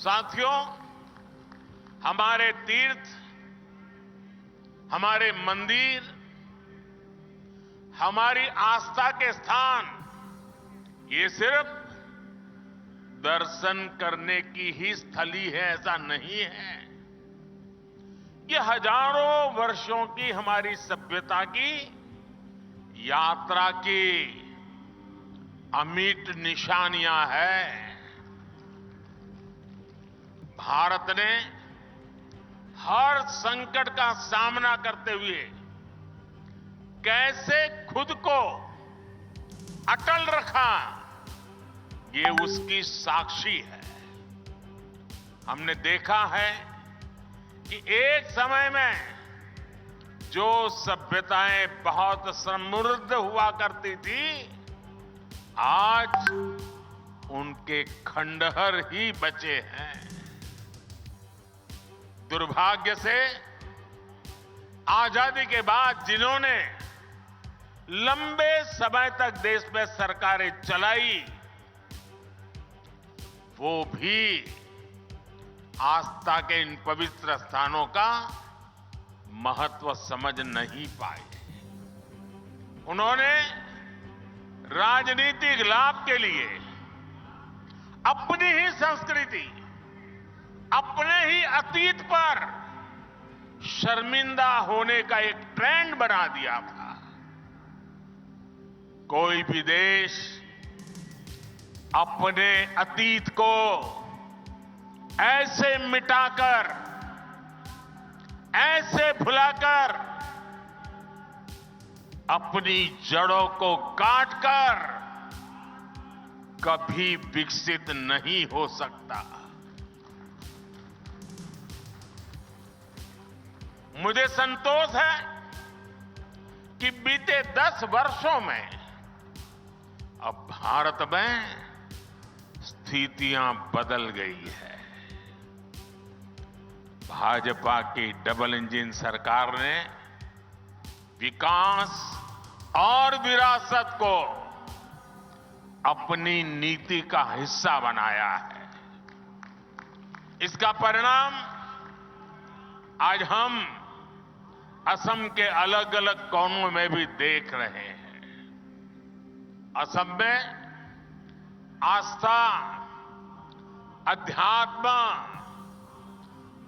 साथियों, हमारे तीर्थ, हमारे मंदिर, हमारी आस्था के स्थान ये सिर्फ दर्शन करने की ही स्थली है ऐसा नहीं है। ये हजारों वर्षों की हमारी सभ्यता की यात्रा की अमिट निशानियां हैं। भारत ने हर संकट का सामना करते हुए कैसे खुद को अटल रखा, ये उसकी साक्षी है। हमने देखा है कि एक समय में जो सभ्यताएं बहुत समृद्ध हुआ करती थी, आज उनके खंडहर ही बचे हैं। दुर्भाग्य से आजादी के बाद जिन्होंने लंबे समय तक देश में सरकारें चलाई, वो भी आस्था के इन पवित्र स्थानों का महत्व समझ नहीं पाए। उन्होंने राजनीतिक लाभ के लिए अपनी ही संस्कृति, अपने ही अतीत पर शर्मिंदा होने का एक ट्रेंड बना दिया था। कोई भी देश अपने अतीत को ऐसे मिटाकर, ऐसे भुलाकर, अपनी जड़ों को काटकर कभी विकसित नहीं हो सकता। मुझे संतोष है कि बीते 10 वर्षों में अब भारत में स्थितियां बदल गई है। भाजपा की डबल इंजन सरकार ने विकास और विरासत को अपनी नीति का हिस्सा बनाया है। इसका परिणाम आज हम असम के अलग अलग कोनों में भी देख रहे हैं। असम में आस्था, अध्यात्म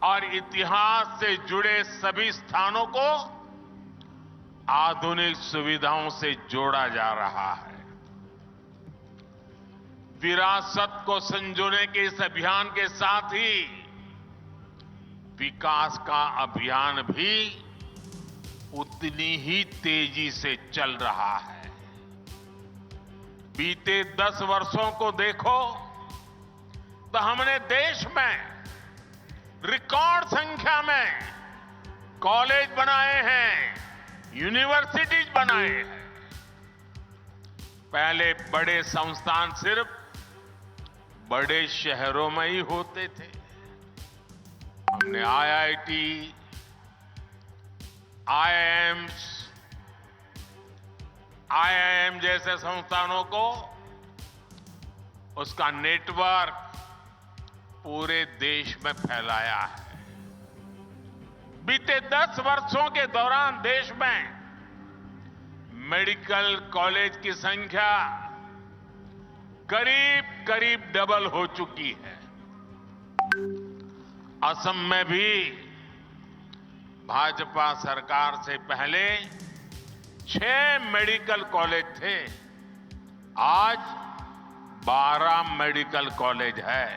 और इतिहास से जुड़े सभी स्थानों को आधुनिक सुविधाओं से जोड़ा जा रहा है। विरासत को संजोने के इस अभियान के साथ ही विकास का अभियान भी उतनी ही तेजी से चल रहा है। बीते 10 वर्षों को देखो तो हमने देश में रिकॉर्ड संख्या में कॉलेज बनाए हैं, यूनिवर्सिटीज बनाए हैं। पहले बड़े संस्थान सिर्फ बड़े शहरों में ही होते थे। हमने आईआईटी, आईआईएम जैसे संस्थानों को, उसका नेटवर्क पूरे देश में फैलाया है। बीते 10 वर्षों के दौरान देश में मेडिकल कॉलेज की संख्या करीब करीब डबल हो चुकी है। असम में भी भाजपा सरकार से पहले 6 मेडिकल कॉलेज थे, आज 12 मेडिकल कॉलेज है।